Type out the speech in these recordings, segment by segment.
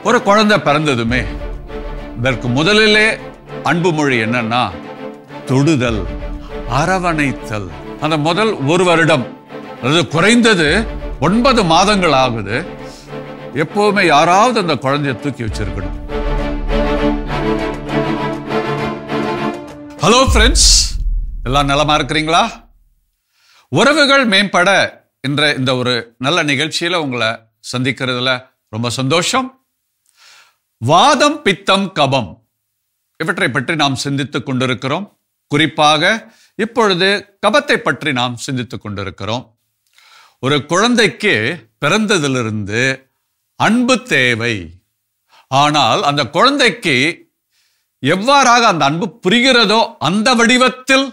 ஒரு குழந்தை பிறந்ததுமே இதற்கு முதலிலே அன்பு மொழி என்னன்னா தொடுதல், அரவணைத்தல். அந்த முதல் ஒரு வருடம், அதாவது குறைந்தது 9 மாதங்கள் ஆகுது, எப்பவுமே யாராவது அந்த குழந்தைய தூக்கி வச்சிருக்கணும். ஹலோ ஃப்ரெண்ட்ஸ், எல்லாம் நலமா இருக்கிறீங்களா? உறவுகள் மேம்பட என்ற இந்த ஒரு நல்ல நிகழ்ச்சியில உங்களை சந்திக்கிறதுல ரொம்ப சந்தோஷம். வாதம், பித்தம், கபம் இவற்றை பற்றி நாம் சிந்தித்துக் கொண்டிருக்கிறோம். குறிப்பாக இப்பொழுது கபத்தை பற்றி நாம் சிந்தித்துக் கொண்டிருக்கிறோம். ஒரு குழந்தைக்கு பிறந்ததிலிருந்து அன்பு தேவை. ஆனால் அந்த குழந்தைக்கு எவ்வாறாக அந்த அன்பு புரிகிறதோ அந்த வடிவத்தில்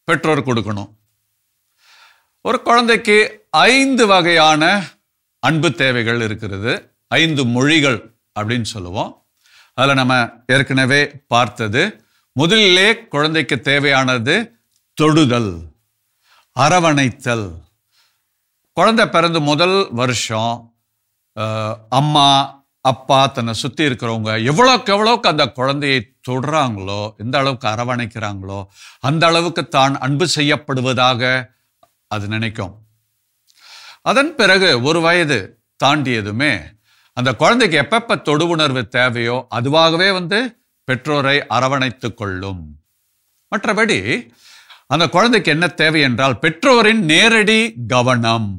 பெற்றோர் கொடுக்கணும். ஒரு குழந்தைக்கு 5 வகையான அன்பு தேவைகள் இருக்கிறது. 5 மொழிகள் அப்படின்னு சொல்லுவோம். அதில் நம்ம ஏற்கனவே பார்த்தது, முதலிலே குழந்தைக்கு தேவையானது தொடுதல், அரவணைத்தல். குழந்தை பிறந்து முதல் வருஷம் அம்மா அப்பா தன்னை சுற்றி இருக்கிறவங்க எவ்வளோக்கு அந்த குழந்தையை தொடுறாங்களோ, எந்த அளவுக்கு அரவணைக்கிறாங்களோ அந்த அளவுக்கு தான் அன்பு செய்யப்படுவதாக அது நினைக்கும். அதன் பிறகு ஒரு வயது தாண்டியதுமே அந்த குழந்தைக்கு எப்பப்ப தொடு உணர்வு தேவையோ அதுவாகவே பெற்றோரை அரவணைத்துக் கொள்ளும். மற்றபடி அந்த குழந்தைக்கு என்ன தேவை என்றால் பெற்றோரின் நேரடி கவனம்.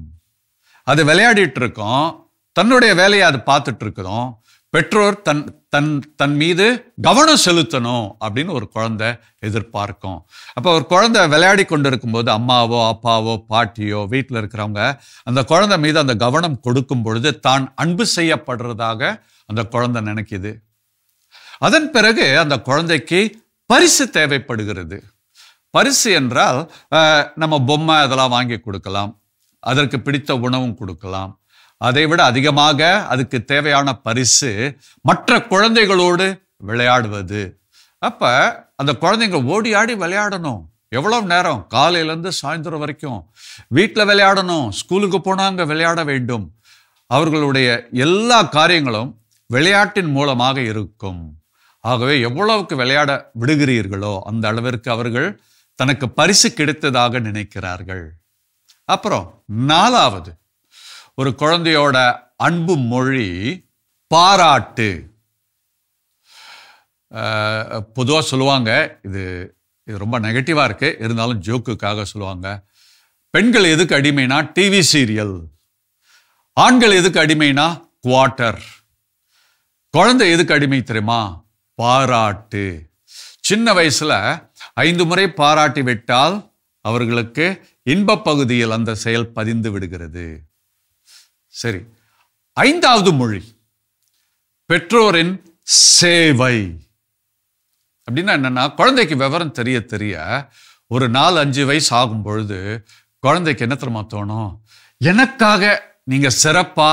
அது விளையாடிட்டு இருக்கோம், தன்னுடைய வேலையை அது பார்த்துட்டு இருக்கிறோம். பெற்றோர் தன் மீது கவனம் செலுத்தணும் அப்படின்னு ஒரு குழந்தை எதிர்பார்க்கும். அப்போ ஒரு குழந்தை விளையாடி கொண்டு இருக்கும்போது அம்மாவோ அப்பாவோ பாட்டியோ வீட்டில் இருக்கிறவங்க அந்த குழந்தை மீது அந்த கவனம் கொடுக்கும் பொழுது தான் அன்பு செய்யப்படுறதாக அந்த குழந்தை நினைக்குது. அதன் பிறகு அந்த குழந்தைக்கு பரிசு தேவைப்படுகிறது. பரிசு என்றால் நம்ம பொம்மை அதெல்லாம் வாங்கி கொடுக்கலாம், அதற்கு பிடித்த உணவும் கொடுக்கலாம். அதை விட அதிகமாக அதுக்கு தேவையான பரிசு மற்ற குழந்தைகளோடு விளையாடுவது. அப்ப அந்த குழந்தைங்க ஓடி ஆடி விளையாடணும். எவ்வளவு நேரம்? காலையிலேருந்து சாயந்தரம் வரைக்கும் வீட்டில் விளையாடணும். ஸ்கூலுக்கு போனாங்க விளையாட வேண்டும். அவர்களுடைய எல்லா காரியங்களும் விளையாட்டின் மூலமாக இருக்கும். ஆகவே எவ்வளவுக்கு விளையாட விடுகிறீர்களோ அந்த அளவிற்கு அவர்கள் தனக்கு பரிசு கிடைத்ததாக நினைக்கிறார்கள். அப்புறம் 4வது, ஒரு குழந்தையோட அன்பு மொழி பாராட்டு. பொதுவாக சொல்லுவாங்க, இது ரொம்ப நெகட்டிவாக இருக்கு, இருந்தாலும் ஜோக்குக்காக சொல்லுவாங்க, பெண்கள் எதுக்கு அடிமைனா டிவி சீரியல், ஆண்கள் எதுக்கு அடிமைனா குவார்ட்டர், குழந்தை எதுக்கு அடிமை தெரியுமா? பாராட்டு. சின்ன வயசுல 5 முறை பாராட்டி விட்டால் அவர்களுக்கு இன்ப பகுதியில் அந்த செயல் பதிந்து விடுகிறது. சரி, 5வது மொழி பெற்றோரின் சேவை. அப்படின்னா என்னன்னா, குழந்தைக்கு விவரம் தெரிய தெரிய ஒரு 4-5 வயசு ஆகும் பொழுது குழந்தைக்கு என்ன தெரியுமா தோணும்? எனக்காக நீங்க சிறப்பா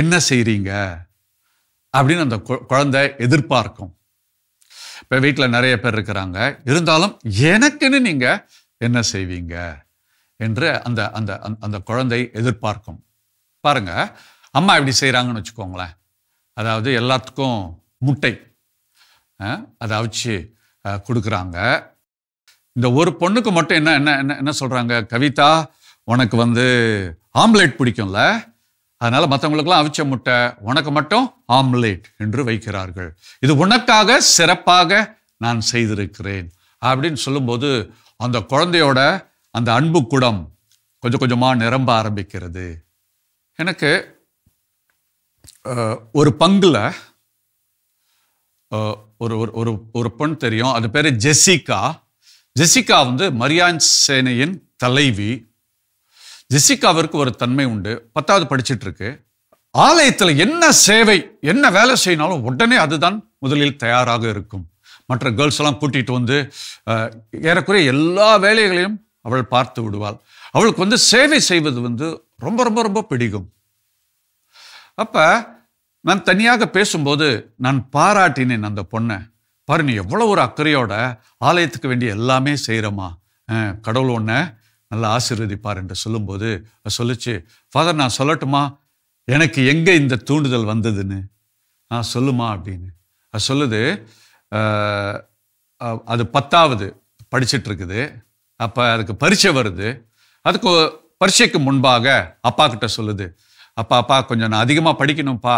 என்ன செய்றீங்க அப்படின்னு அந்த குழந்தை எதிர்பார்க்கும். இப்ப வீட்டில் நிறைய பேர் இருக்கிறாங்க, இருந்தாலும் எனக்குன்னு நீங்க என்ன செய்வீங்க என்று அந்த அந்த அந்த குழந்தை எதிர்பார்க்கும். பாருங்க, அம்மா எப்படி செய்கிறாங்கன்னு வச்சுக்கோங்களேன். அதாவது எல்லாத்துக்கும் முட்டை அதை அவிச்சு கொடுக்குறாங்க. இந்த ஒரு பொண்ணுக்கு மட்டும் என்ன என்ன என்ன என்ன சொல்கிறாங்க, கவிதா உனக்கு ஆம்லேட் பிடிக்கும்ல, அதனால் மற்றவங்களுக்கெல்லாம் அவிச்ச முட்டை, உனக்கு மட்டும் ஆம்லேட் என்று வைக்கிறார்கள். இது உனக்காக சிறப்பாக நான் செய்திருக்கிறேன் அப்படின்னு சொல்லும்போது அந்த குழந்தையோட அந்த அன்பு குடம் கொஞ்சம் கொஞ்சமாக நிரம்ப ஆரம்பிக்கிறது. எனக்கு ஒரு பங்குல ஒரு ஒரு ஒரு பெண் தெரியும், அது பேரு ஜெசிகா. ஜெசிகா மரியான் சேனையின் தலைவி. ஜெசிகாவிற்கு ஒரு தன்மை உண்டு. 10வது படிச்சுட்டு இருக்கு. ஆலயத்தில் என்ன சேவை என்ன வேலை செய்யணும் உடனே அதுதான் முதலில் தயாராக இருக்கும். மற்ற கேர்ள்ஸ் எல்லாம் கூட்டிட்டு ஏறக்குறைய எல்லா வேலைகளையும் அவள் பார்த்து விடுவாள். அவளுக்கு சேவை செய்வது ரொம்ப ரொம்ப ரொம்ப பிடிக்கும். அப்ப நான் தனியாக பேசும்போது நான் பாராட்டினேன் அந்த பொண்ணை. பாரு, நீ எவ்வளோ ஒரு அக்கறையோட ஆலயத்துக்கு வேண்டிய எல்லாமே செய்கிறம்மா, கடவுள் ஒன்றை நல்லா ஆசீர்வதிப்பார் என்று சொல்லும்போது சொல்லிச்சு, ஃபாதர் நான் சொல்லட்டுமா, எனக்கு எங்கே இந்த தூண்டுதல் வந்ததுன்னு? சொல்லுமா அப்படின்னு. அது சொல்லுது, அது 10வது படிச்சுட்டு இருக்குது. அப்போ அதுக்கு பரீட்சை வருது. அதுக்கு பரீட்சைக்கு முன்பாக அப்பா கிட்ட சொல்லுது, அப்பா கொஞ்சம் நான் அதிகமாக படிக்கணும்ப்பா,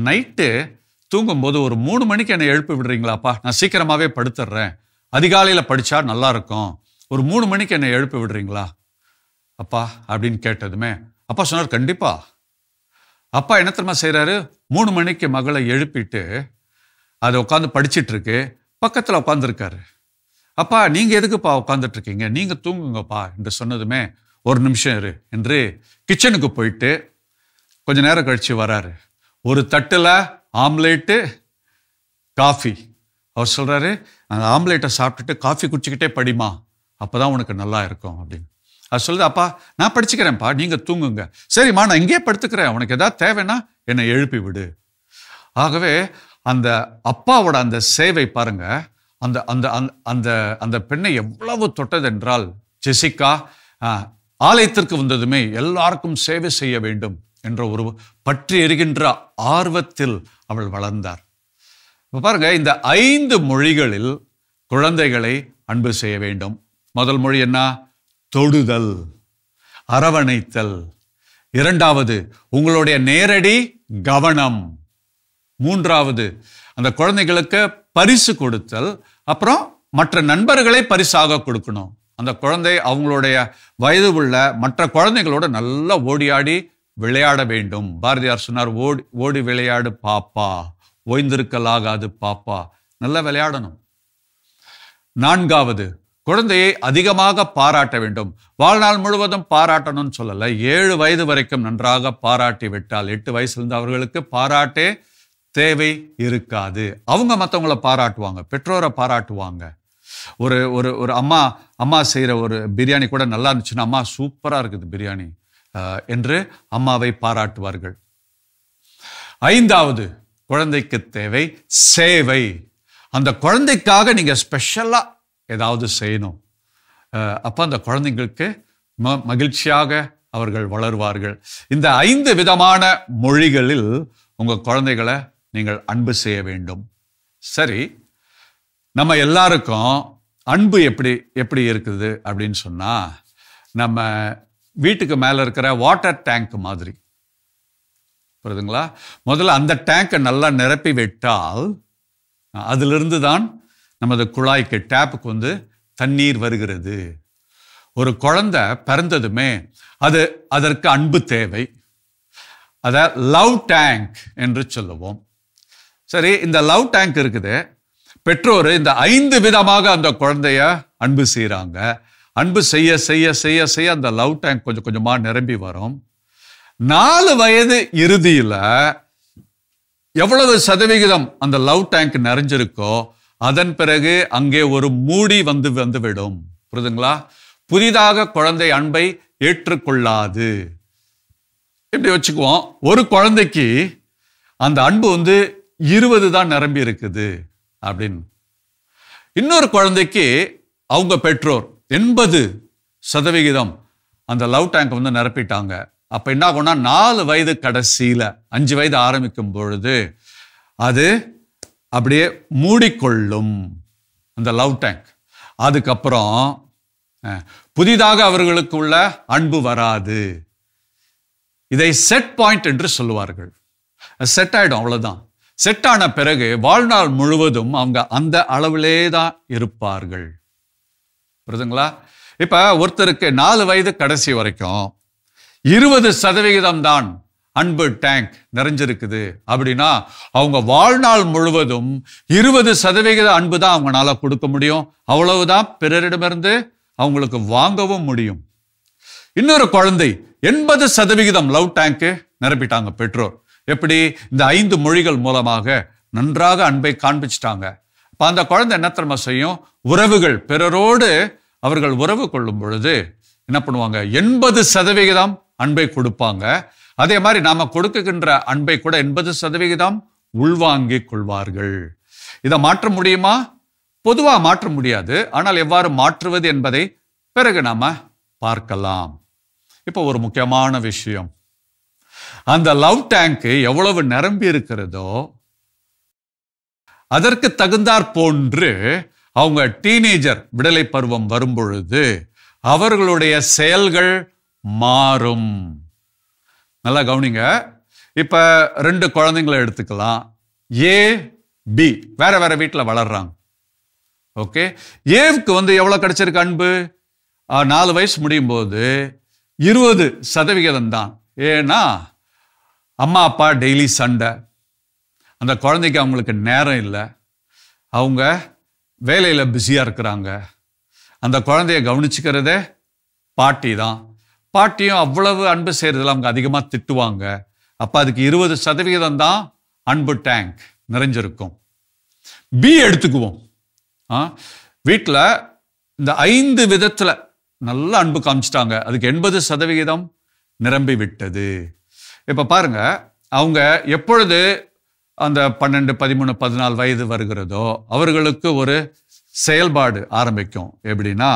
நைட்டு தூங்கும்போது ஒரு 3 மணிக்கு என்னை எழுப்பி விடுறீங்களாப்பா, நான் சீக்கிரமாகவே படுத்துடுறேன், அதிகாலையில் படித்தா நல்லாயிருக்கும், ஒரு 3 மணிக்கு என்னை எழுப்பி விடுறீங்களா அப்பா அப்படின்னு கேட்டதுமே அப்பா சொன்னார், கண்டிப்பா. அப்பா என்ன தெரியுமா செய்கிறாரு, 3 மணிக்கு மகளை எழுப்பிட்டு அதை உட்காந்து படிச்சுட்டு இருக்கு, பக்கத்தில் உட்காந்துருக்காரு. அப்பா நீங்கள் எதுக்குப்பா உட்காந்துட்டு இருக்கீங்க, நீங்கள் தூங்குங்கப்பா என்று சொன்னதுமே, ஒரு நிமிஷம் இரு என்று கிச்சனுக்கு போயிட்டு கொஞ்ச நேரம் கழிச்சு வராரு. ஒரு தட்டில் ஆம்லேட்டு காஃபி. அவர் சொல்கிறாரு, அந்த ஆம்லேட்டை சாப்பிட்டுட்டு காஃபி குடிச்சிக்கிட்டே படிமா, அப்போ தான் உனக்கு நல்லா இருக்கும் அப்படின்னு. அது சொல்லுது, அப்பா நான் படிச்சுக்கிறேன்ப்பா, நீங்கள் தூங்குங்க. சரிம்மா நான் இங்கேயே படுத்துக்கிறேன், உனக்கு எதாவது தேவைன்னா என்னை எழுப்பி விடு. ஆகவே அந்த அப்பாவோட அந்த சேவை பாருங்க, அந்த அந்த அந்த அந்த பெண்ணை எவ்வளவு தொட்டதென்றால், ஜெசிகா ஆலயத்திற்கு வந்ததுமே எல்லாருக்கும் சேவை செய்ய வேண்டும் என்ற ஒரு பற்றி எரிகின்ற ஆர்வத்தில் அவள் வளர்ந்தார். இப்போ பாருங்க, இந்த 5 மொழிகளில் குழந்தைகளை அன்பு செய்ய வேண்டும். முதல் மொழி என்ன? தொடுதல், அரவணைத்தல். 2வது உங்களுடைய நேரடி கவனம். 3வது அந்த குழந்தைகளுக்கு பரிசு கொடுத்தல். அப்புறம் மற்ற நண்பர்களை பரிசாக கொடுக்கணும். அந்த குழந்தை அவங்களுடைய வயது உள்ள மற்ற குழந்தைகளோட நல்லா ஓடியாடி விளையாட வேண்டும். பாரதியார் சொன்னார், ஓடி விளையாடு பாப்பா, ஓய்ந்திருக்கலாகாது பாப்பா, நல்லா விளையாடணும். 4வது குழந்தையை அதிகமாக பாராட்ட வேண்டும். வாழ்நாள் முழுவதும் பாராட்டணும்னு சொல்லலை, 7 வயது வரைக்கும் நன்றாக பாராட்டி விட்டால் 8 வயசுலேருந்து அவர்களுக்கு பாராட்டே தேவை இருக்காது. அவங்க மற்றவங்கள பாராட்டுவாங்க, பெற்றோரை பாராட்டுவாங்க. ஒரு ஒரு ஒரு அம்மா செய்கிற ஒரு பிரியாணி கூட நல்லா இருந்துச்சுன்னா, அம்மா சூப்பராக இருக்குது பிரியாணி என்று அம்மாவை பாராட்டுவார்கள். 5வது குழந்தைக்கு தேவை சேவை. அந்த குழந்தைக்காக நீங்கள் ஸ்பெஷலாக ஏதாவது செய்யணும். அப்போ அந்த குழந்தைங்களுக்கு மகிழ்ச்சியாக அவர்கள் வளருவார்கள். இந்த 5 விதமான மொழிகளில் உங்கள் குழந்தைகளை நீங்கள் அன்பு செய்ய வேண்டும். சரி, நம்ம எல்லாருக்கும் அன்பு எப்படி இருக்குது அப்படின்னு சொன்னால், நம்ம வீட்டுக்கு மேலே இருக்கிற வாட்டர் டேங்க் மாதிரி, புரியுதுங்களா? முதல்ல அந்த டேங்கை நல்லா நிரப்பி விட்டால் அதிலிருந்து தான் நமது குழாய்க்கு, டேப்புக்கு தண்ணீர் வருகிறது. ஒரு குழந்தை பிறந்ததுமே அதற்கு அன்பு தேவை. அதை லவ் டேங்க் என்று சொல்லுவோம். சரி, இந்த லவ் டேங்க் இருக்குது. பெற்றோர் இந்த 5 விதமாக அந்த குழந்தைய அன்பு செய்கிறாங்க. அன்பு செய்ய செய்ய செய்ய செய்ய அந்த லவ் டேங்க் கொஞ்சம் கொஞ்சமாக நிரம்பி வரும். 4 வயது இறுதியில் எவ்வளவு சதவிகிதம் அந்த லவ் டேங்க் நிறைஞ்சிருக்கோ அதன் பிறகு அங்கே ஒரு மூடி வந்துவிடும். புரியுதுங்களா? புதிதாக குழந்தை அன்பை ஏற்றுக்கொள்ளாது. இப்படி வச்சுக்குவோம், ஒரு குழந்தைக்கு அந்த அன்பு 20 தான் நிரம்பி இருக்குது அப்படின்னு. இன்னொரு குழந்தைக்கு அவங்க பெற்றோர் 80% அந்த லவ் டேங்க் நிரப்பிட்டாங்க. அப்ப என்ன ஆகும்னா, 4 வயது கடைசியில 5 வயது ஆரம்பிக்கும் பொழுது அது அப்படியே மூடிக்கொள்ளும் அந்த லவ் டேங்க். அதுக்கப்புறம் புதிதாக அவர்களுக்கு உள்ள அன்பு வராது. இதை செட் பாயிண்ட் என்று சொல்லுவார்கள். செட் ஆயிடும், அவ்வளவுதான். செட் ஆன பிறகு வாழ்நாள் முழுவதும் அவங்க அந்த அளவிலே தான் இருப்பார்கள். புரியுதுங்களா? இப்ப ஒருத்தருக்கு 4 வயது கடைசி வரைக்கும் 20% தான் அன்பு டேங்க் நிறைஞ்சிருக்குது அப்படின்னா, அவங்க வாழ்நாள் முழுவதும் 20% அன்பு தான் அவங்களால கொடுக்க முடியும். அவ்வளவுதான் பிறரிடமிருந்து அவங்களுக்கு வாங்கவும் முடியும். இன்னொரு குழந்தை 80% லவ் டேங்க் நிரப்பிட்டாங்க பெற்றோர். எப்படி? இந்த 5 மொழிகள் மூலமாக நன்றாக அன்பை காண்பிச்சிட்டாங்க. அப்ப அந்த குழந்தை என்ன தெரியுமா செய்யும்? உறவுகள், பிறரோடு அவர்கள் உறவு கொள்ளும் பொழுது என்ன பண்ணுவாங்க? 80% அன்பை கொடுப்பாங்க. அதே மாதிரி நாம கொடுக்குகின்ற அன்பை கூட 80% உள்வாங்கிக் கொள்வார்கள். இதை மாற்ற முடியுமா? பொதுவா மாற்ற முடியாது. ஆனால் எவ்வாறு மாற்றுவது என்பதை பிறகு நாம பார்க்கலாம். இப்போ ஒரு முக்கியமான விஷயம், அந்த லவ் டேங்க் எவ்வளவு நிரம்பி இருக்கிறதோ அதற்கு தகுந்தாற் போன்று அவங்க டீனேஜர் விடலை பருவம் வரும் பொழுது அவர்களுடைய செயல்கள் மாறும். நல்லா கவனிங்க. இப்ப 2 குழந்தைங்களை எடுத்துக்கலாம். ஏ பி வேற வேற வீட்டில் வளர்றாங்க. ஓகே, ஏவுக்கு எவ்வளவு கிடைச்சிருக்கு அன்பு? 4 வயசு முடியும் போது 20% தான். ஏன்னா அம்மா அப்பா டெய்லி சண்டை, அந்த குழந்தைக்கு அவங்களுக்கு நேரம் இல்லை, அவங்க வேலையில் பிஸியாக இருக்கிறாங்க. அந்த குழந்தைய கவனிச்சுக்கிறதே பாட்டி தான். பாட்டியும் அவ்வளவு அன்பு செய்கிறதுல அவங்க அதிகமாக திட்டுவாங்க. அப்போ அதுக்கு 20% தான் அன்பு டேங்க் நிறைஞ்சிருக்கும். பி எடுத்துக்குவோம். வீட்டில் இந்த 5 விதத்தில் நல்ல அன்பு காமிச்சிட்டாங்க, அதுக்கு 80% நிரம்பி விட்டது. இப்போ பாருங்க, அவங்க எப்பொழுது அந்த 12, 13, 14 வயது வருகிறதோ அவர்களுக்கு ஒரு செயல்பாடு ஆரம்பிக்கும். எப்படின்னா,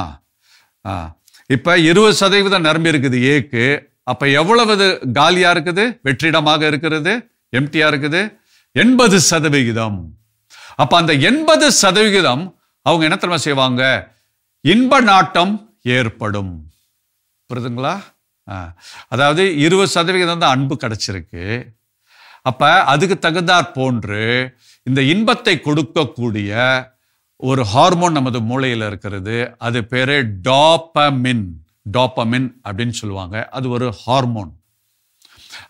இப்ப 20% நிரம்பி இருக்குது ஏக்கு. அப்ப எவ்வளவு காலியா இருக்குது, வெற்றிடமாக இருக்கிறது, எம்டியா இருக்குது? 80%. அப்ப அந்த 80% அவங்க என்ன தெரியுமா செய்வாங்க? இன்ப நாட்டம் ஏற்படும். புரியுதுங்களா? அதாவது 20% தான் அன்பு கிடைச்சிருக்கு. அப்ப அதுக்கு தகுந்தாற் போன்று இந்த இன்பத்தை கொடுக்கக்கூடிய ஒரு ஹார்மோன் நமது மூளையில் இருக்கிறது. அது பேரு டாபமின். டாபமின் அப்படின்னு சொல்லுவாங்க. அது ஒரு ஹார்மோன்.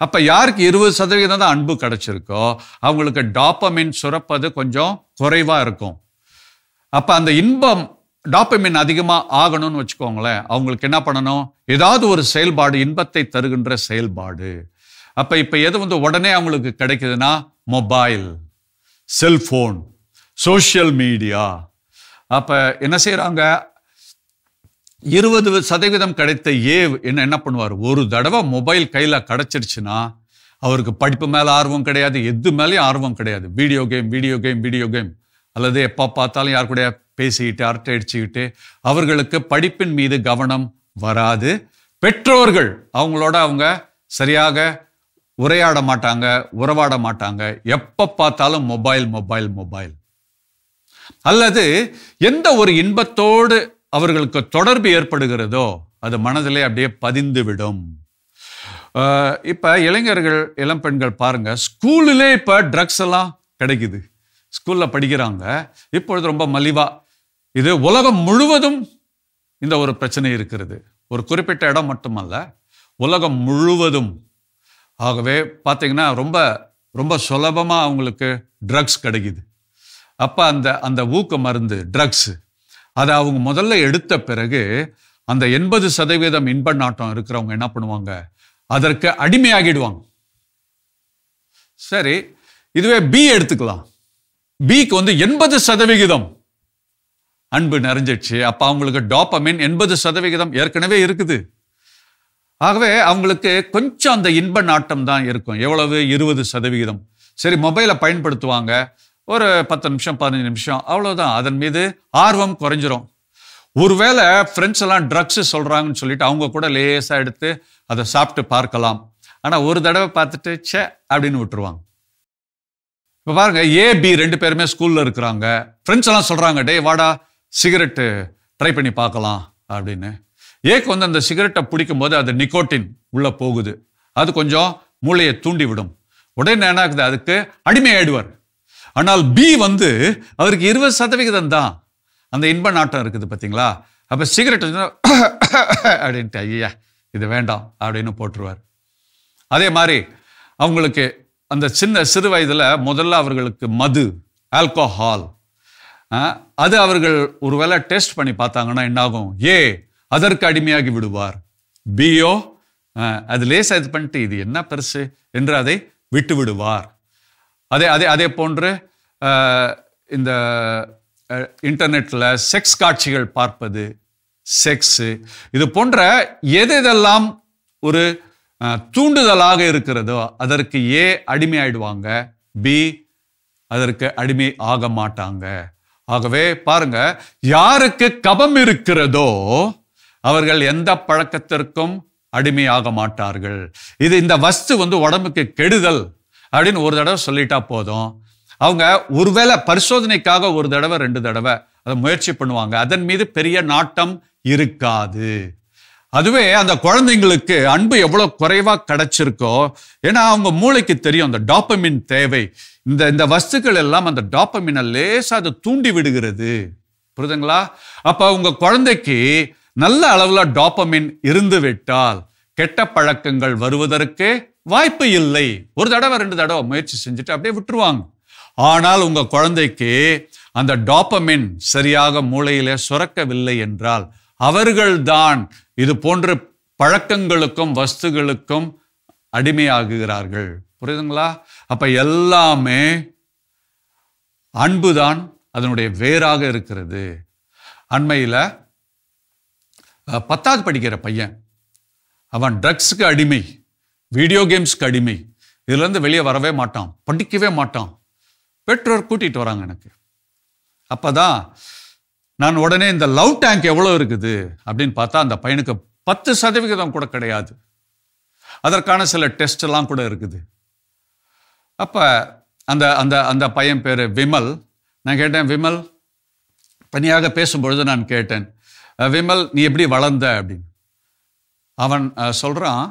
அப்ப யாருக்கு 20% தான் அன்பு கிடைச்சிருக்கோ அவங்களுக்கு டாபமின் சுரப்பது கொஞ்சம் குறைவா இருக்கும். அப்ப அந்த இன்பம் டாபமின் அதிகமா ஆகணும்னு வச்சுக்கோங்களேன், அவங்களுக்கு என்ன பண்ணணும்? ஏதாவது ஒரு செயல்பாடு, இன்பத்தை தருகின்ற செயல்பாடு. அப்ப இப்ப எது உடனே அவங்களுக்கு கிடைக்குதுன்னா, மொபைல், செல்போன், சோசியல் மீடியா. அப்ப என்ன செய்யறாங்க? 20% கிடைத்த என்ன பண்ணுவார்? ஒரு தடவை மொபைல் கையில கிடைச்சிருச்சுன்னா அவருக்கு படிப்பு மேல ஆர்வம் கிடையாது, எது மேலேயும் ஆர்வம் கிடையாது. வீடியோ கேம் அல்லது எப்ப பார்த்தாலும் யார் கூட பேசிக்கிட்டு அரட்டை அடிச்சுக்கிட்டு அவர்களுக்கு படிப்பின் மீது கவனம் வராது. பெற்றோர்கள் அவங்களோட அவங்க சரியாக உரையாட மாட்டாங்க, உறவாட மாட்டாங்க. எப்ப பார்த்தாலும் மொபைல். அல்லது எந்த ஒரு இன்பத்தோடு அவர்களுக்கு தொடர்பு ஏற்படுகிறதோ அது மனதிலே அப்படியே பதிந்து விடும். இப்ப இளைஞர்கள், இளம் பெண்கள் பாருங்க, ஸ்கூலிலே இப்ப ட்ரக்ஸ் எல்லாம் கிடைக்குது. ஸ்கூல்ல படிக்கிறாங்க. இப்பொழுது ரொம்ப மலிவா. இது உலகம் முழுவதும் இந்த ஒரு பிரச்சனை இருக்கிறது. ஒரு குறிப்பிட்ட இடம் மட்டுமல்ல, உலகம் முழுவதும். ஆகவே பார்த்தீங்கன்னா ரொம்ப ரொம்ப சுலபமா அவங்களுக்கு ட்ரக்ஸ் கிடைக்குது. அப்ப அந்த ஊக்க மருந்து ட்ரக்ஸ் அதை அவங்க முதல்ல எடுத்த பிறகு அந்த 80% இன்ப நாட்டம் இருக்கிறவங்க என்ன பண்ணுவாங்க? அதற்கு அடிமையாகிடுவாங்க. சரி, இதுவே பி எடுத்துக்கலாம். பிக்கு 80% அன்பு நிறைஞ்சிடுச்சு. அப்ப அவங்களுக்கு டாபமின் 80% ஏற்கனவே இருக்குது. ஆகவே அவங்களுக்கு கொஞ்சம் அந்த இன்ப நாட்டம் தான் இருக்கும். எவ்வளவு? 20%. சரி, மொபைலை பயன்படுத்துவாங்க ஒரு 10 நிமிஷம் 15 நிமிஷம், அவ்வளவுதான். அதன் மீது ஆர்வம் குறைஞ்சிரும். ஒருவேளை ஃப்ரெண்ட்ஸ் எல்லாம் ட்ரக்ஸ் சொல்றாங்கன்னு சொல்லிட்டு அவங்க கூட லேசா எடுத்து அதை சாப்பிட்டு பார்க்கலாம். ஆனா ஒரு தடவை பார்த்துட்டு சே அப்படின்னு விட்டுருவாங்க. இப்ப பாருங்க, ஏ பி 2 பேருமே ஸ்கூல்ல இருக்கிறாங்க. ஃப்ரெண்ட்ஸ் எல்லாம் சொல்றாங்க, டே வாடா சிகரெட்டு ட்ரை பண்ணி பார்க்கலாம் அப்படின்னு. ஏக்கு அந்த சிகரெட்டை பிடிக்கும் போது அது நிக்கோட்டின் உள்ள போகுது. அது கொஞ்சம் மூளையை தூண்டி விடும். உடனே என்ன ஆகுது? அதுக்கு அடிமையாயிடுவார். ஆனால் பி அவருக்கு 20% தான் அந்த இன்ப நாட்டம் இருக்குது, பார்த்தீங்களா? அப்ப சிகரெட் அப்படின்ட்டு ஐயா இது வேண்டாம் அப்படின்னு போட்டுருவார். அதே மாதிரி அவங்களுக்கு அந்த சிறு வயதுல முதல்ல அவர்களுக்கு மது, ஆல்கோஹால், அது அவர்கள் ஒருவேளை டெஸ்ட் பண்ணி பார்த்தாங்கன்னா என்னாகும்? அதற்கு அடிமையாகி விடுவார். பியோ அது லேசா இது பண்ணிட்டு இது என்ன பெருசு என்று அதை விட்டு விடுவார். அதே போன்று இந்த இன்டர்நெட்ல செக்ஸ் காட்சிகள் பார்ப்பது, செக்ஸ், இது போன்ற எதெல்லாம் ஒரு தூண்டுதலாக இருக்கிறதோ அதற்கு ஏ அடிமையாயிடுவாங்க, பி அதற்கு அடிமை ஆக மாட்டாங்க. ஆகவே பாருங்க, யாருக்கு கபம் இருக்கிறதோ அவர்கள் எந்த பழக்கத்திற்கும் அடிமையாக மாட்டார்கள். இது இந்த வஸ்து உடம்புக்கு கெடுதல் அப்படின்னு ஒரு தடவை சொல்லிட்டா போதும். அவங்க ஒருவேளை பரிசோதனைக்காக ஒரு தடவை 2 தடவை அதை முயற்சி பண்ணுவாங்க, அதன் மீது பெரிய நாட்டம் இருக்காது. அதுவே அந்த குழந்தைங்களுக்கு அன்பு எவ்வளவு குறைவா கிடைச்சிருக்கோ, ஏன்னா அவங்க மூளைக்கு தெரியும் அந்த டாப்பமின் தேவை. இந்த வஸ்துக்கள் எல்லாம் அந்த டாப்பமினை லேசா அதை தூண்டி விடுகிறது. புரியுதுங்களா? அப்ப உங்க குழந்தைக்கு நல்ல அளவுல டாப்பமின் இருந்து விட்டால் கெட்ட பழக்கங்கள் வருவதற்கு வாய்ப்பு இல்லை. ஒரு தடவை 2 தடவை முயற்சி செஞ்சுட்டு அப்படியே விட்டுருவாங்க. ஆனால் உங்க குழந்தைக்கு அந்த டாப்பமின் சரியாக மூளையிலே சுரக்கவில்லை என்றால் அவர்கள்தான் இது போன்ற பழக்கங்களுக்கும் வஸ்துகளுக்கும் அடிமையாகுகிறார்கள். புரியுதுங்களா? அப்ப எல்லாமே அன்புதான் அதனுடைய வேறாக இருக்கிறது. அண்மையில் 10வது படிக்கிற பையன், அவன் ட்ரக்ஸுக்கு அடிமை, வீடியோ கேம்ஸ்க்கு அடிமை, இதுல இருந்து வெளியே வரவே மாட்டான், படிக்கவே மாட்டான். பெற்றோர் கூட்டிட்டு வராங்க எனக்கு. அப்பதான் நான் உடனே இந்த லவ் டேங்க் எவ்வளவு இருக்குது அப்படின்னு பார்த்தா அந்த பையனுக்கு 10% கூட கிடையாது. அதற்கான சில டெஸ்ட் எல்லாம் கூட இருக்குது. அப்ப அந்த அந்த அந்த பையன் பேரு விமல். நான் கேட்டேன், விமல், தனியாக பேசும்பொழுது நான் கேட்டேன், விமல் நீ எப்படி வளர்ந்த அப்படின்னு. அவன் சொல்றான்,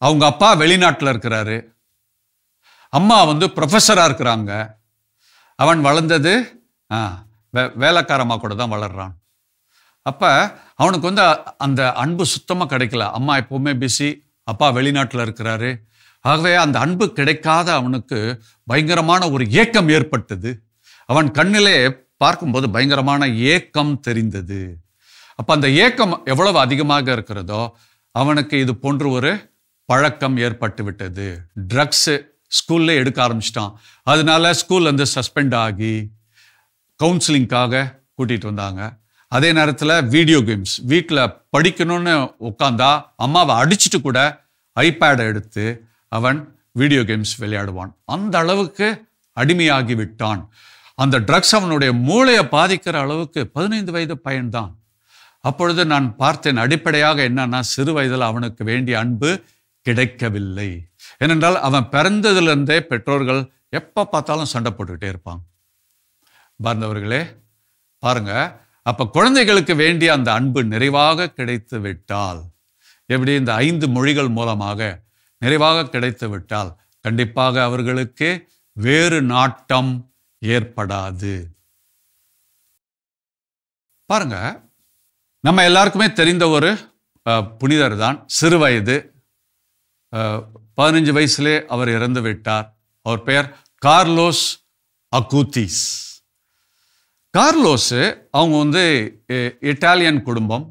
அவங்க அப்பா வெளிநாட்டில் இருக்கிறாரு, அம்மா ப்ரொஃபஸரா இருக்கிறாங்க, அவன் வளர்ந்தது வேலைக்காரமா கூட தான் வளர்றான். அப்ப அவனுக்கு அந்த அன்பு சுத்தமா கிடைக்கல. அம்மா எப்பவுமே பிஸி, அப்பா வெளிநாட்டில் இருக்கிறாரு. ஆகவே அந்த அன்பு கிடைக்காத அவனுக்கு பயங்கரமான ஒரு ஏக்கம் ஏற்பட்டது. அவன் கண்ணிலே பார்க்கும்போது பயங்கரமான ஏக்கம் தெரிந்தது. அப்ப அந்த ஏக்கம் எவ்வளவு அதிகமாக இருக்கிறதோ அவனுக்கு இது போன்ற ஒரு பழக்கம் ஏற்பட்டு விட்டது. ட்ரக்ஸ் ஸ்கூல்ல எடுக்க ஆரம்பிச்சிட்டான். அதனால ஸ்கூல்ல சஸ்பெண்ட் ஆகி கவுன்சிலிங்காக கூட்டிட்டு வந்தாங்க. அதே நேரத்தில் வீடியோ கேம்ஸ், வீட்டில் படிக்கணும்னு உட்காந்தா அம்மாவை அடிச்சுட்டு கூட ஐபேடை எடுத்து அவன் வீடியோ கேம்ஸ் விளையாடுவான். அந்த அளவுக்கு அடிமையாகி விட்டான். அந்த ட்ரக்ஸ் அவனுடைய மூளையை பாதிக்கிற அளவுக்கு 15 வயது பையன்தான். அப்பொழுது நான் பார்த்தேன், அடிப்படையாக என்னன்னா சிறு வயதில் அவனுக்கு வேண்டிய அன்பு கிடைக்கவில்லை. ஏனென்றால் அவன் பிறந்ததிலிருந்தே பெற்றோர்கள் எப்ப பார்த்தாலும் சண்டை போட்டுக்கிட்டே இருப்பாங்க. பார்ந்தவர்களே பாருங்க, அப்ப குழந்தைகளுக்கு வேண்டிய அந்த அன்பு நிறைவாக கிடைத்து விட்டால், எப்படி இந்த 5 மொழிகள் மூலமாக நிறைவாக கிடைத்து விட்டால் கண்டிப்பாக அவர்களுக்கு வேறு நாட்டம் ஏற்படாது. பாருங்க, நம்ம எல்லாருக்குமே தெரிந்த ஒரு புனிதர் தான். சிறு வயது 15 வயசுலே அவர் இறந்து விட்டார். அவர் பெயர் கார்லோஸ் அக்கூத்திஸ். கார்லோஸ் அவங்க இட்டாலியன் குடும்பம்,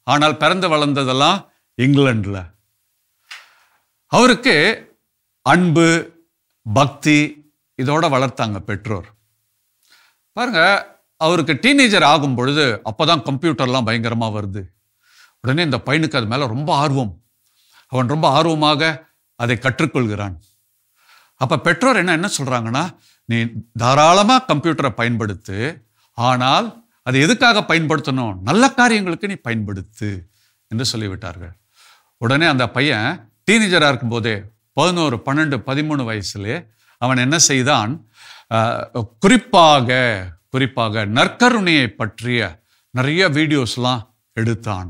ஆனால் பிறந்து வளர்ந்ததெல்லாம் இங்கிலாந்துல. அவருக்கு அன்பு பக்தி இதோட வளர்த்தாங்க பெற்றோர். பாருங்க, அவருக்கு டீனேஜர் ஆகும் பொழுது அப்பதான் கம்ப்யூட்டர்லாம் பயங்கரமா வருது. உடனே இந்த பையனுக்கு அது மேல ரொம்ப ஆர்வம். அவன் ரொம்ப ஆர்வமாக அதை கற்றுக்கொள்கிறான். அப்ப பெற்றோர் என்ன சொல்றாங்கன்னா, நீ தாராளமா கம்ப்யூட்டரை பயன்படுத்து, ஆனால் அது எதுக்காக பயன்படுத்தணும், நல்ல காரியங்களுக்கு நீ பயன்படுத்து என்று சொல்லிவிட்டார்கள். உடனே அந்த பையன் டீனேஜரா இருக்கும் போதே 11, 12, 13 வயசுலே அவன் என்ன செய்தான், குறிப்பாக நற்கருணையை பற்றிய நிறைய வீடியோஸ்லாம் எடுத்தான்.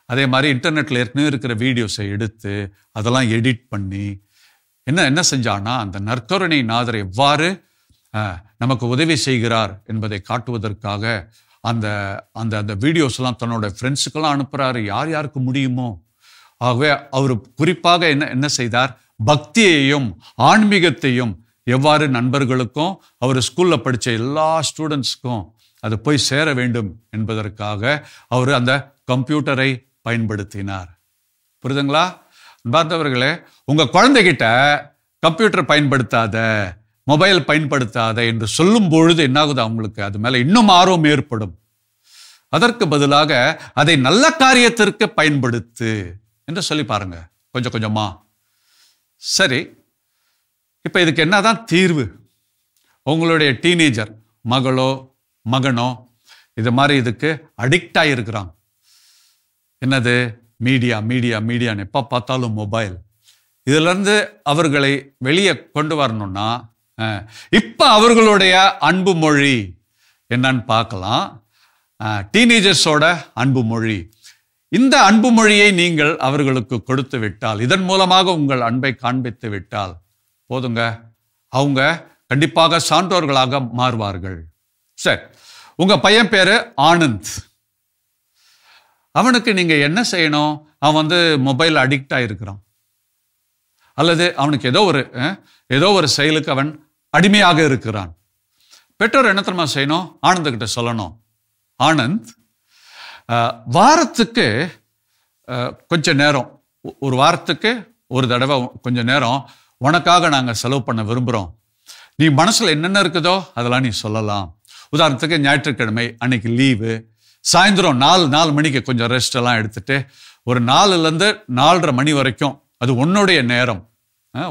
அதே மாதிரி இன்டர்நெட்ல ஏற்கனவே இருக்கிற வீடியோஸை எடுத்து அதெல்லாம் எடிட் பண்ணி என்ன செஞ்சான்னா, அந்த நற்கருணை நாதர் எவ்வாறு நமக்கு உதவி செய்கிறார் என்பதை காட்டுவதற்காக அந்த அந்த அந்த வீடியோஸ்லாம் தன்னோட ஃப்ரெண்ட்ஸுக்கெல்லாம் அனுப்புறாரு, யார் யாருக்கு முடியுமோ. ஆகவே அவர் குறிப்பாக என்ன செய்தார், பக்தியையும் ஆன்மீகத்தையும் எவ்வாறு நண்பர்களுக்கும் அவர் ஸ்கூல்ல படித்த எல்லா ஸ்டூடெண்ட்ஸ்க்கும் அது போய் சேர வேண்டும் என்பதற்காக அவர் அந்த கம்ப்யூட்டரை பயன்படுத்தினார். புரியுதுங்களா? பார்த்தவர்களே, உங்க குழந்தைகிட்ட கம்ப்யூட்டர் பயன்படுத்தாத, மொபைல் பயன்படுத்தாத என்று சொல்லும் பொழுது என்னாகுது, அவங்களுக்கு அது மேல இன்னும் ஆர்வம் ஏற்படும். அதற்கு பதிலாக அதை நல்ல காரியத்திற்கு பயன்படுத்து என்று சொல்லி பாருங்க. கொஞ்சம் கொஞ்சமா. சரி, இப்போ இதுக்கு என்னதான் தீர்வு? உங்களுடைய டீனேஜர் மகளோ மகனோ இது மாதிரி இதுக்கு அடிக்ட் ஆகிருக்கிறாங்க. என்னது? மீடியா மீடியா மீடியான்னு எப்போ பார்த்தாலும் மொபைல். இதிலிருந்து அவர்களை வெளியே கொண்டு வரணும்னா இப்போ அவர்களுடைய அன்பு மொழி என்னன்னு பார்க்கலாம். டீனேஜர்ஸோட அன்பு மொழி. இந்த அன்பு மொழியை நீங்கள் அவர்களுக்கு கொடுத்து விட்டால், இதன் மூலமாக உங்கள் அன்பை காண்பித்து விட்டால் போதுங்க, அவங்க கண்டிப்பாக சான்றோர்களாக மாறுவார்கள். சரி, உங்க பையன் பேரு ஆனந்த். அவனுக்கு நீங்க என்ன செய்யணும்? அவன் மொபைல் அடிக்ட் ஆயிருக்கிறான், அல்லது அவனுக்கு ஏதோ ஒரு செயலுக்கு அவன் அடிமையாக இருக்கிறான். பெற்றோர் என்ன தெரியுமா செய்யணும்? ஆனந்த் கிட்ட சொல்லணும், ஆனந்த், வாரத்துக்கு கொஞ்ச நேரம், ஒரு வாரத்துக்கு ஒரு தடவை கொஞ்ச நேரம் உனக்காக நாங்கள் செலவு பண்ண விரும்புகிறோம். நீ மனசில் என்னென்ன இருக்குதோ அதெல்லாம் நீ சொல்லலாம். உதாரணத்துக்கு ஞாயிற்றுக்கிழமை அன்னைக்கு லீவு, சாயந்தரம் 4 மணிக்கு கொஞ்சம் ரெஸ்ட் எல்லாம் எடுத்துட்டு ஒரு 4லேருந்து 4:30 மணி வரைக்கும் அது உன்னுடைய நேரம்,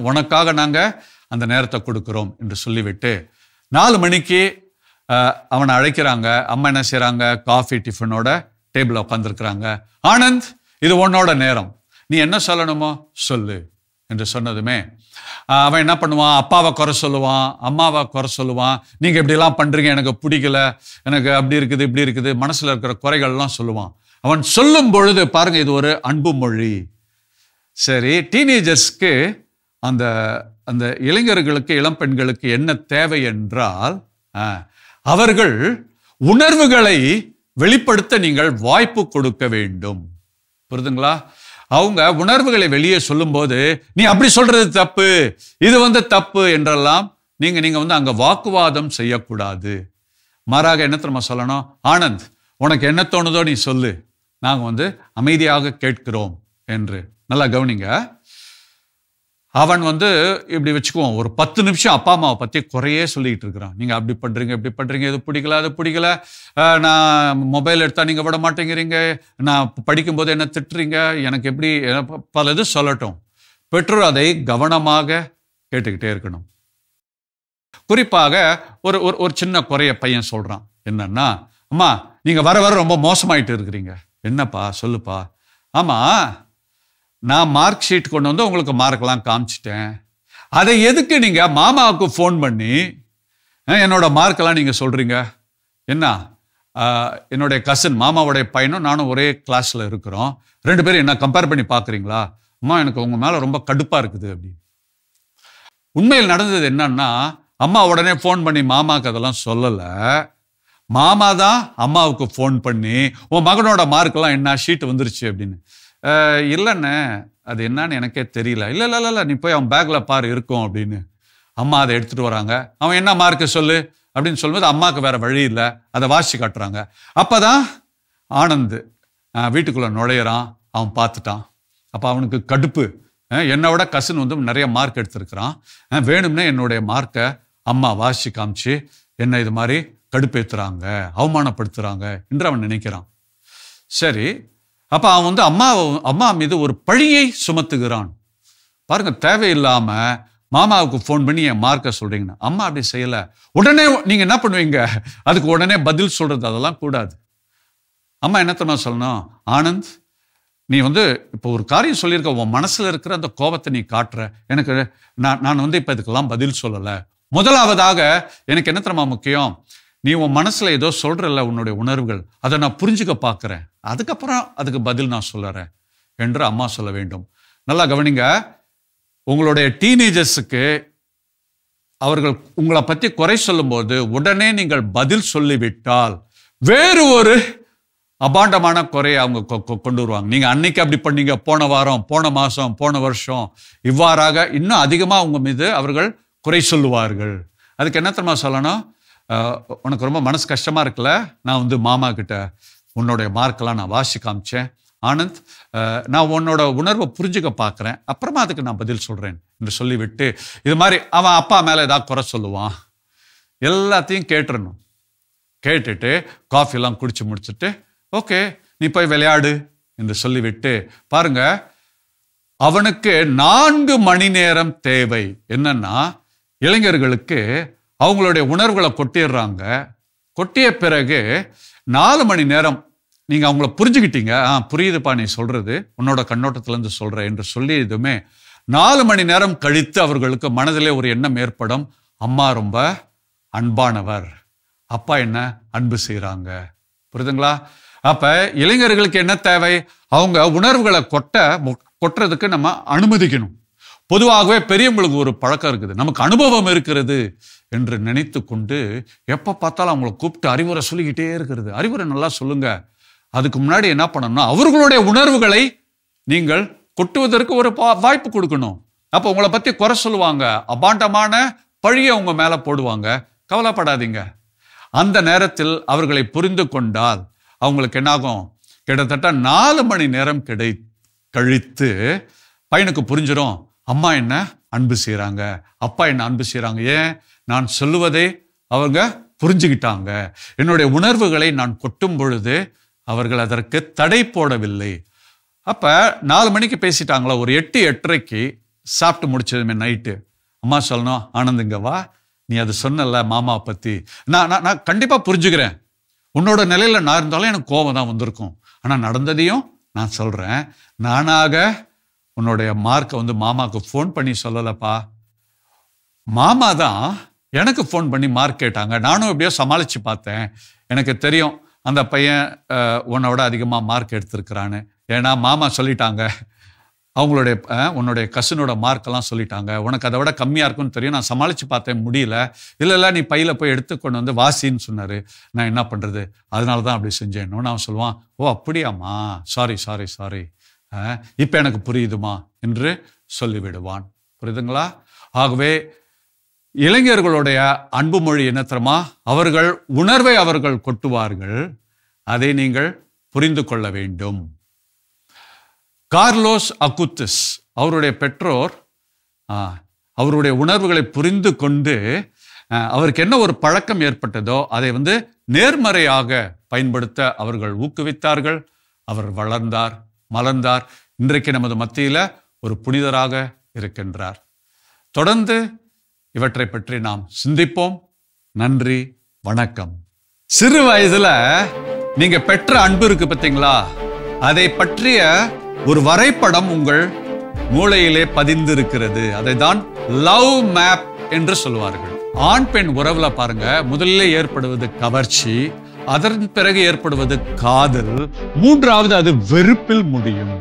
உனக்காக நாங்கள் அந்த நேரத்தை கொடுக்குறோம் என்று சொல்லிவிட்டு 4 மணிக்கு அவனை அழைக்கிறாங்க. அம்மா என்ன செய்கிறாங்க? காஃபி டிஃபனோட டேபிளில் உட்காந்துருக்குறாங்க. ஆனந்த், இது உன்னோட நேரம், நீ என்ன சொல்லணுமோ சொல்லு என்று சொன்னதுமே அவன் என்ன பண்ணுவான்? அப்பாவை குறை சொல்லுவான், அம்மாவை குறை சொல்லுவான். நீங்கள் இப்படிலாம் பண்ணுறீங்க, எனக்கு பிடிக்கல, எனக்கு அப்படி இருக்குது இப்படி இருக்குது, மனசில் இருக்கிற குறைகள்லாம் சொல்லுவான். அவன் சொல்லும் பொழுது பாருங்க, இது ஒரு அன்பு மொழி. சரி, டீனேஜர்ஸ்க்கு அந்த அந்த இளைஞர்களுக்கு இளம் பெண்களுக்கு என்ன தேவை என்றால், அவர்கள் உணர்வுகளை வெளிப்படுத்த நீங்கள் வாய்ப்பு கொடுக்க வேண்டும். புரியுதுங்களா? அவங்க உணர்வுகளை வெளியே சொல்லும்போது நீ அப்படி சொல்றது தப்பு, இது தப்பு என்றெல்லாம் நீங்க அங்க வாக்குவாதம் செய்யக்கூடாது. மாறாக என்ன தெரியுமா சொல்லணும்? ஆனந்த், உனக்கு என்ன தோணுதோ நீ சொல்லு, நாங்க அமைதியாக கேட்கிறோம் என்று. நல்லா கவனிங்க. அவன் இப்படி வச்சுக்குவோம், ஒரு 10 நிமிஷம் அப்பா அம்மாவை பற்றி குறையே சொல்லிக்கிட்டு இருக்கிறான். நீங்கள் அப்படி பண்ணுறீங்க இப்படி பண்ணுறீங்க, இது பிடிக்கல அது பிடிக்கல, நான் மொபைல் எடுத்தால் நீங்கள் விட மாட்டேங்கிறீங்க, நான் படிக்கும்போது என்ன திட்டுறீங்க, எனக்கு எப்படி பல இது சொல்லட்டும். பெற்றோர் அதை கவனமாக கேட்டுக்கிட்டே இருக்கணும். குறிப்பாக ஒரு ஒரு சின்ன குறைய பையன் சொல்கிறான். என்னன்னா, அம்மா நீங்கள் வர வர ரொம்ப மோசமாயிட்டு இருக்கிறீங்க. என்னப்பா சொல்லுப்பா. ஆமாம், நான் மார்க் ஷீட் கொண்டு உங்களுக்கு மார்க்கெல்லாம் காமிச்சிட்டேன், அதை எதுக்கு நீங்கள் மாமாவுக்கு ஃபோன் பண்ணி என்னோட மார்க்கெல்லாம் நீங்கள் சொல்கிறீங்க? என்ன, என்னுடைய கசின் மாமாவுடைய பையனும் நானும் ஒரே கிளாஸில் இருக்கிறோம், 2 பேரும் என்ன கம்பேர் பண்ணி பார்க்குறீங்களா? அம்மா எனக்கு உங்கள் மேலே ரொம்ப கடுப்பாக இருக்குது அப்படின்னு. உண்மையில் நடந்தது என்னன்னா, அம்மா உடனே ஃபோன் பண்ணி மாமாவுக்கு அதெல்லாம் சொல்லலை. மாமா தான் அம்மாவுக்கு ஃபோன் பண்ணி உன் மகனோட மார்க்கெல்லாம் என்ன ஷீட் வந்துருச்சு அப்படின்னு. இல்லைண்ணே, அது என்னன்னு எனக்கே தெரியல. இல்லை, நீ போய் அவன் பேக்கில் பாரு இருக்கும் அப்படின்னு. அம்மா அதை எடுத்துகிட்டு வராங்க. அவன் என்ன மார்க்கு சொல்லு அப்படின்னு சொல்லும்போது அம்மாவுக்கு வேற வழி இல்லை, அதை வாசி காட்டுறாங்க. அப்போ தான் ஆனந்த் வீட்டுக்குள்ளே நுழையிறான். அவன் பார்த்துட்டான். அப்போ அவனுக்கு கடுப்பு. என்னோட கசின் நிறைய மார்க் எடுத்திருக்கிறான், வேணும்னே என்னுடைய மார்க்கை அம்மா வாசி காமிச்சு என்ன இது மாதிரி கடுப்பேற்றுறாங்க, அவமானப்படுத்துகிறாங்க என்று அவன் நினைக்கிறான். சரி, அப்போ அவன் அம்மா மீது ஒரு பழியை சுமத்துகிறான். பாருங்க, தேவையில்லாம மாமாவுக்கு ஃபோன் பண்ணி என் மார்க்கை சொல்றீங்கன்னா, அம்மா அப்படி செய்யலை. உடனே நீங்க என்ன பண்ணுவீங்க? அதுக்கு உடனே பதில் சொல்றது அதெல்லாம் கூடாது. அம்மா என்ன தெரியுமா சொல்லணும்? ஆனந்த், நீ இப்போ ஒரு காரியம் சொல்லியிருக்க, உன் மனசுல இருக்கிற அந்த கோபத்தை நீ காட்டுற, எனக்கு நான் இப்போ இதுக்கெல்லாம் பதில் சொல்லலை. முதலாவதாக எனக்கு என்ன தெரியுமா முக்கியம்? நீ உன் மனசுல ஏதோ சொல்றல, உன்னுடைய உணர்வுகள், அதை நான் புரிஞ்சுக்க பார்க்குறேன், அதுக்கப்புறம் அதுக்கு பதில் நான் சொல்லுறேன் என்று அம்மா சொல்ல வேண்டும். நல்லா கவனிங்க. உங்களுடைய டீனேஜர்ஸுக்கு அவர்கள் உங்களை பற்றி குறை சொல்லும்போது உடனே நீங்கள் பதில் சொல்லிவிட்டால் வேறு ஒரு அபாண்டமான குறையை அவங்க கொண்டு வருவாங்க. நீங்க அன்னைக்கு அப்படி பண்ணீங்க, போன வாரம், போன மாசம், போன வருஷம், இவ்வாறாக இன்னும் அதிகமாக உங்க மீது அவர்கள் குறை சொல்லுவார்கள். அதுக்கு என்ன தெரியுமா சொல்லணும்? உனக்கு ரொம்ப மனசு கஷ்டமா இருக்குல்ல, நான் மாமா கிட்ட உன்னுடைய மார்க்கெல்லாம் நான் வாசி காமிச்சேன். ஆனந்த், நான் உன்னோட உணர்வை புரிஞ்சுக்க பார்க்குறேன், அப்புறமா அதுக்கு நான் பதில் சொல்கிறேன் என்று சொல்லிவிட்டு, இது மாதிரி அவன் அப்பா மேலே ஏதாவது குறை சொல்லுவான், எல்லாத்தையும் கேட்டுறணும். கேட்டுட்டு காஃபிலாம் குடிச்சு முடிச்சுட்டு, ஓகே நீ போய் விளையாடு என்று சொல்லிவிட்டு, பாருங்க, அவனுக்கு 4 மணி நேரம் தேவை. என்னன்னா, இளைஞர்களுக்கு அவங்களுடைய உணர்வுகளை கொட்டிடுறாங்க. கொட்டிய பிறகு 4 மணி நேரம் நீங்க அவங்கள புரிஞ்சுக்கிட்டீங்க. புரியுதுப்பா நீ சொல்றது, உன்னோட கண்ணோட்டத்திலிருந்து சொல்ற என்று சொல்லி இதுமே 4 மணி நேரம் கழித்து அவர்களுக்கு மனதிலே ஒரு எண்ணம் ஏற்படும். அம்மா ரொம்ப அன்பானவர், அப்பா என்ன அன்பு செய்யறாங்க. புரியுதுங்களா? அப்ப இளைஞர்களுக்கு என்ன தேவை? அவங்க உணர்வுகளை கொட்டுறதுக்கு நம்ம அனுமதிக்கணும். பொதுவாகவே பெரியவங்களுக்கு ஒரு பழக்கம் இருக்குது, நமக்கு அனுபவம் இருக்கிறது என்று நினைத்து கொண்டு எப்ப பார்த்தாலும் அவங்கள கூப்பிட்டு அறிவுரை சொல்லிக்கிட்டே இருக்கிறது. அறிவுரை நல்லா சொல்லுங்க. அதுக்கு முன்னாடி என்ன பண்ணணும்னா, அவர்களுடைய உணர்வுகளை நீங்கள் கொட்டுவதற்கு ஒரு வாய்ப்பு கொடுக்கணும். அப்ப உங்களை பத்தி குறை சொல்லுவாங்க, அபாண்டமான பழியை உங்க மேல போடுவாங்க. கவலைப்படாதீங்க. அந்த நேரத்தில் அவர்களை புரிந்து கொண்டால் அவங்களுக்கு என்னாகும், கிட்டத்தட்ட 4 மணி நேரம் கழித்து பையனுக்கு புரிஞ்சிடும், அம்மா என்ன அன்பு செய்யறாங்க, அப்பா என்ன அன்பு செய்யறாங்க. ஏன்? நான் சொல்லுவதை அவங்க புரிஞ்சுக்கிட்டாங்க. என்னுடைய உணர்வுகளை நான் கொட்டும் பொழுது அவர்கள் அதற்கு தடை போடவில்லை. அப்ப 4 மணிக்கு பேசிட்டாங்களா, ஒரு 8, 8:30 சாப்பிட்டு முடிச்சதுமே நைட்டு அம்மா சொல்லணும், ஆனந்த் இங்க வா, நீ அது சொன்னல மாமா பத்தி, நான் கண்டிப்பா புரிஞ்சுக்கிறேன். உன்னோட நிலையில நான் இருந்தாலும் எனக்கு கோபம் தான் வந்திருக்கும். ஆனா நடந்ததையும் நான் சொல்றேன். நானாக உன்னுடைய மார்க்கை மாமாவுக்கு ஃபோன் பண்ணி சொல்லலப்பா, மாமா தான் எனக்கு ஃபோன் பண்ணி மார்க் கேட்டாங்க. நானும் எப்படியோ சமாளிச்சு பார்த்தேன். எனக்கு தெரியும் அந்த பையன் உன்னோட அதிகமாக மார்க் எடுத்திருக்கிறான்னு. ஏன்னா மாமா சொல்லிட்டாங்க, அவங்களுடைய உன்னுடைய கசினோட மார்க்கெல்லாம் சொல்லிட்டாங்க, உனக்கு அதை விட கம்மியாக இருக்குன்னு தெரியும். நான் சமாளித்து பார்த்தேன், முடியல. இல்லை நீ பையில் போய் எடுத்துக்கொண்டு வந்து வாசின்னு சொன்னார். நான் என்ன பண்ணுறது, அதனால தான் அப்படி செஞ்சேன்னு. நான் சொல்லுவான், ஓ அப்படியாம்மா, சாரி சாரி சாரி, இப்போ எனக்கு புரியுதுமா என்று சொல்லிவிடுவான். புரியுதுங்களா? ஆகவே இளைஞர்களுடைய அன்பு மொழி என்ன தெரியுமா? அவர்கள் உணர்வை அவர்கள் கொட்டுவார்கள். அதை நீங்கள் புரிந்து கொள்ள வேண்டும். கார்லோஸ் அகுத்திஸ் அவருடைய பெற்றோர் அவருடைய உணர்வுகளை புரிந்து கொண்டு அவருக்கு என்ன ஒரு பழக்கம் ஏற்பட்டதோ அதை நேர்மறையாக பயன்படுத்த அவர்கள் ஊக்குவித்தார்கள். அவர் வளர்ந்தார், மலர்ந்தார். இன்றைக்கு நமது மத்தியில ஒரு புனிதராக இருக்கின்றார். தொடர்ந்து இவற்றை பற்றி நாம் சிந்திப்போம். நன்றி, வணக்கம். சிறு வயதுல நீங்க பெற்ற அன்பு இருக்கு பார்த்தீங்களா, அதை பற்றிய ஒரு வரைபடம் உங்கள் மூளையிலே பதிந்து இருக்கிறது. அதை தான் லவ் மேப் என்று சொல்வார்கள். ஆண் பெண் உறவுல பாருங்க, முதலில் ஏற்படுவது கவர்ச்சி, அதன் பிறகு ஏற்படுவது காதல், மூன்றாவது அது வெறுப்பில் முடியும்.